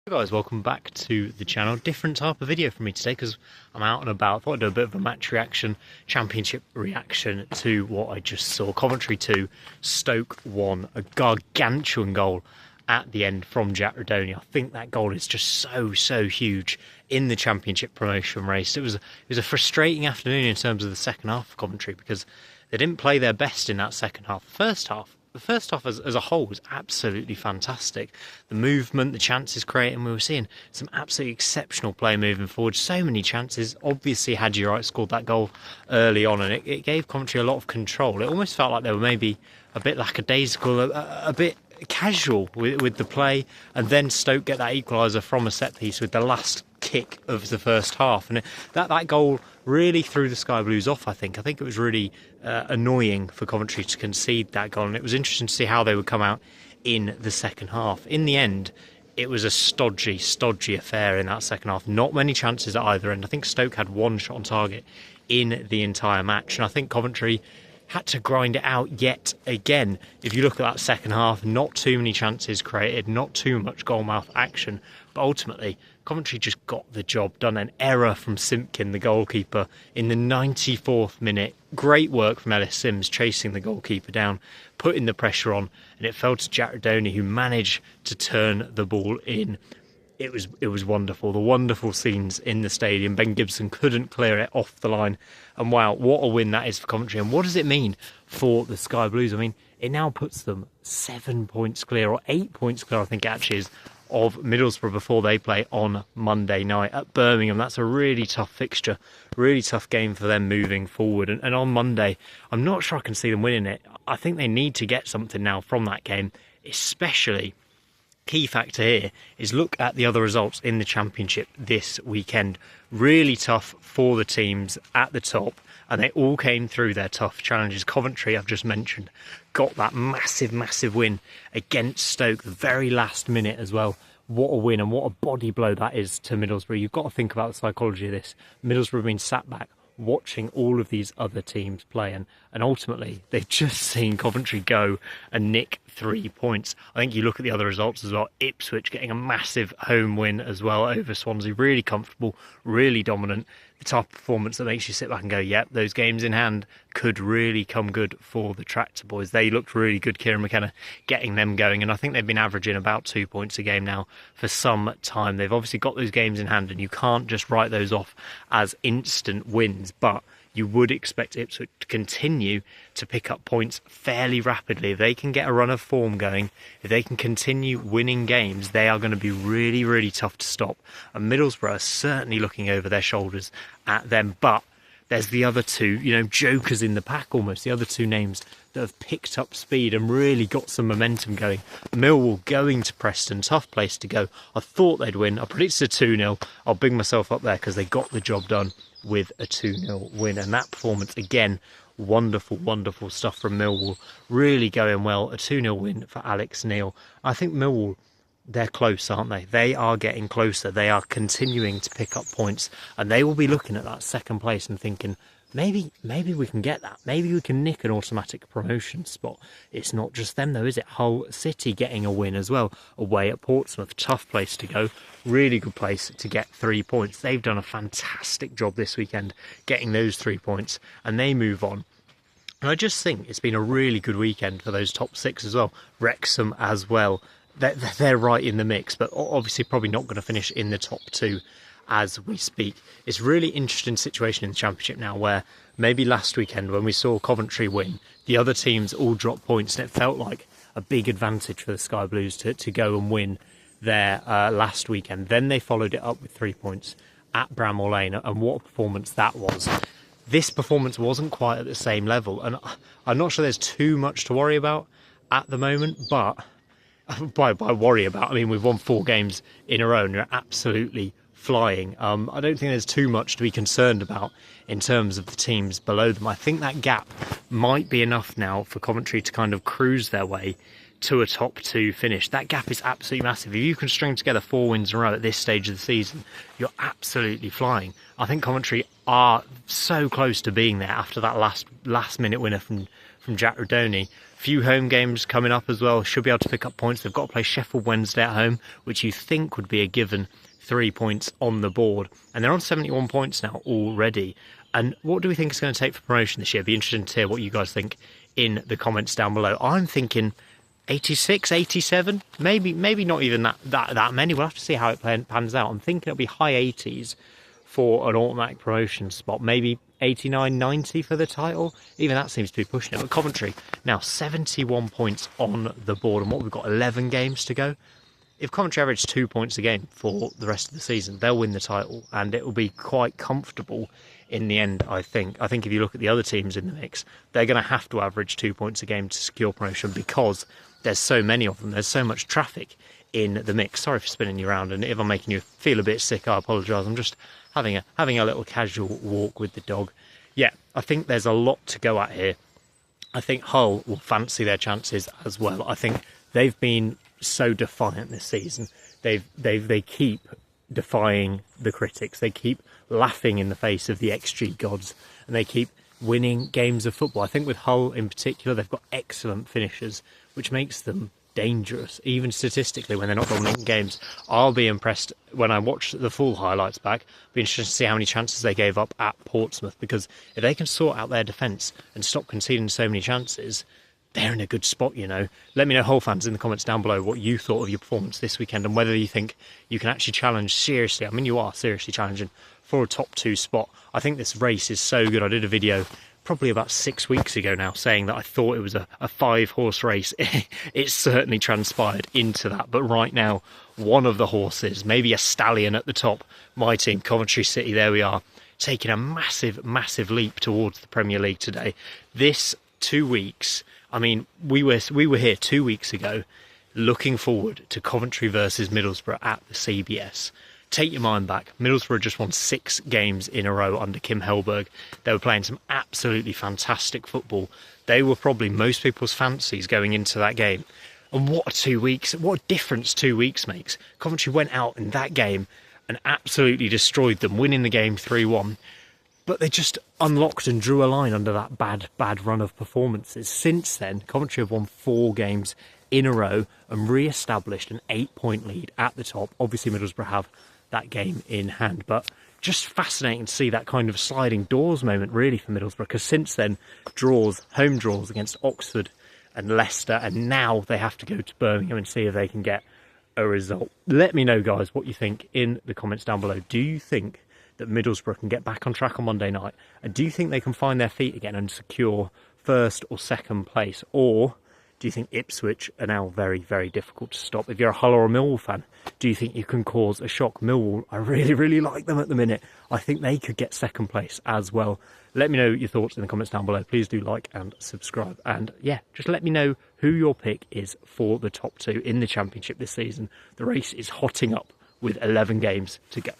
Hey guys, welcome back to the channel. Different type of video for me today because I'm out and about. Thought I'd do a bit of a match reaction, championship reaction to what I just saw. Coventry 2, Stoke 1, a gargantuan goal at the end from Jack Rudoni. I think that goal is just so huge in the championship promotion race. It was a frustrating afternoon in terms of the second half of Coventry because they didn't play their best in that second half. The first half as a whole was absolutely fantastic. The movement, the chances created, we were seeing some absolutely exceptional play moving forward. So many chances. Obviously, Haji Wright scored that goal early on, and it gave Coventry a lot of control. It almost felt like they were maybe a bit lackadaisical, a bit casual with the play, and then Stoke get that equaliser from a set piece with the last kick of the first half, and that goal really threw the Sky Blues off. I think it was really annoying for Coventry to concede that goal, and it was interesting to see how they would come out in the second half. In the end, it was a stodgy affair in that second half. Not many chances at either end. I think Stoke had one shot on target in the entire match, and I think Coventry had to grind it out yet again. If you look at that second half, not too many chances created, not too much goalmouth action, but ultimately Coventry just got the job done. An error from Simpkin, the goalkeeper, in the 94th minute. Great work from Ellis Sims chasing the goalkeeper down, putting the pressure on, and it fell to Jack Rudoni, who managed to turn the ball in. It was wonderful. The wonderful scenes in the stadium. Ben Gibson couldn't clear it off the line. And wow, what a win that is for Coventry. And what does it mean for the Sky Blues? I mean, it now puts them 7 points clear, or 8 points clear, I think it actually is, of Middlesbrough before they play on Monday night at Birmingham. That's a really tough fixture, really tough game for them moving forward. And on Monday, I'm not sure I can see them winning it. I think they need to get something now from that game, especially. Key factor here is look at the other results in the championship this weekend. Really tough for the teams at the top, and they all came through their tough challenges. Coventry, I've just mentioned, got that massive win against Stoke the very last minute as well. What a win, and what a body blow that is to Middlesbrough. You've got to think about the psychology of this. Middlesbrough being sat back watching all of these other teams play, and ultimately they've just seen Coventry go and nick 3 points. I think you look at the other results as well. Ipswich getting a massive home win as well over Swansea. Really comfortable, really dominant. The type of performance that makes you sit back and go, yep, those games in hand could really come good for the Tractor Boys. They looked really good, Kieran McKenna getting them going, and I think they've been averaging about 2 points a game now for some time. They've obviously got those games in hand, and you can't just write those off as instant wins, but you would expect Ipswich to continue to pick up points fairly rapidly. If they can get a run of form going, if they can continue winning games, they are going to be really tough to stop. And Middlesbrough are certainly looking over their shoulders at them. But there's the other two, jokers in the pack almost, the other two names that have picked up speed and really got some momentum going. Millwall going to Preston, tough place to go. I thought they'd win. I predicted a 2-0. I'll big myself up there because they got the job done with a 2-0 win. And that performance, again, wonderful stuff from Millwall. Really going well. A 2-0 win for Alex Neil. I think Millwall, they're close, aren't they? They are getting closer. They are continuing to pick up points, and they will be looking at that second place and thinking, maybe we can get that. Maybe we can nick an automatic promotion spot. It's not just them though, is it? Hull City getting a win as well, away at Portsmouth. Tough place to go. Really good place to get 3 points. They've done a fantastic job this weekend getting those 3 points, and they move on. And I just think it's been a really good weekend for those top six as well. Wrexham as well. They're right in the mix, but obviously probably not going to finish in the top two as we speak. It's a really interesting situation in the Championship now, where maybe last weekend when we saw Coventry win, the other teams all dropped points, and it felt like a big advantage for the Sky Blues to go and win there last weekend. Then they followed it up with 3 points at Bramall Lane, and what a performance that was. This performance wasn't quite at the same level, and I'm not sure there's too much to worry about at the moment, but by worry about, I mean we've won 4 games in a row and you're absolutely flying. I don't think there's too much to be concerned about in terms of the teams below them. I think that gap might be enough now for Coventry to kind of cruise their way to a top 2 finish. That gap is absolutely massive. If you can string together 4 wins in a row at this stage of the season, you're absolutely flying. I think Coventry are so close to being there after that last minute winner from Jack Rudoni. Few home games coming up as well. Should be able to pick up points. They've got to play Sheffield Wednesday at home, which you think would be a given 3 points on the board. And they're on 71 points now already. And what do we think it's going to take for promotion this year? Be interested to hear what you guys think in the comments down below. I'm thinking 86, 87, maybe not even that many. We'll have to see how it pans out. I'm thinking it'll be high 80s for an automatic promotion spot. Maybe 89, 90 for the title. Even that seems to be pushing it. But Coventry now 71 points on the board, and what we've got 11 games to go. If Coventry average 2 points a game for the rest of the season, they'll win the title, and it will be quite comfortable in the end, I think. I think if you look at the other teams in the mix, they're going to have to average 2 points a game to secure promotion because there's so many of them. There's so much traffic in the mix. Sorry for spinning you around, and if I'm making you feel a bit sick, I apologise. I'm just having a little casual walk with the dog. Yeah, I think there's a lot to go at here. I think Hull will fancy their chances as well. I think they've been so defiant this season. They keep defying the critics. They keep laughing in the face of the XG gods, and they keep winning games of football. I think with Hull in particular, they've got excellent finishers, which makes them dangerous, even statistically, when they're not dominating games. I'll be impressed when I watch the full highlights back. Be interested to see how many chances they gave up at Portsmouth, because if they can sort out their defence and stop conceding so many chances, they're in a good spot, you know. Let me know, Hull fans, in the comments down below what you thought of your performance this weekend and whether you think you can actually challenge seriously. I mean, you are seriously challenging for a top 2 spot. I think this race is so good. I did a video probably about 6 weeks ago now saying that I thought it was a 5-horse race. It certainly transpired into that. But right now, one of the horses, maybe a stallion at the top, my team, Coventry City, there we are, taking a massive, massive leap towards the Premier League today. This 2 weeks... I mean, we were here 2 weeks ago looking forward to Coventry versus Middlesbrough at the CBS. Take your mind back. Middlesbrough just won 6 games in a row under Kim Hellberg. They were playing some absolutely fantastic football. They were probably most people's fancies going into that game. And what 2 weeks, what a difference 2 weeks makes. Coventry went out in that game and absolutely destroyed them, winning the game 3-1. But they just unlocked and drew a line under that bad run of performances. Since then, Coventry have won 4 games in a row and re-established an 8-point lead at the top. Obviously, Middlesbrough have that game in hand, but just fascinating to see that kind of sliding doors moment, really, for Middlesbrough, because since then, home draws against Oxford and Leicester, and now they have to go to Birmingham and see if they can get a result. Let me know, guys, what you think in the comments down below. Do you think that Middlesbrough can get back on track on Monday night? And do you think they can find their feet again and secure first or second place? Or do you think Ipswich are now very, very difficult to stop? If you're a Hull or a Millwall fan, do you think you can cause a shock? Millwall, I really, really like them at the minute. I think they could get second place as well. Let me know your thoughts in the comments down below. Please do like and subscribe. And yeah, just let me know who your pick is for the top 2 in the Championship this season. The race is hotting up with 11 games to go.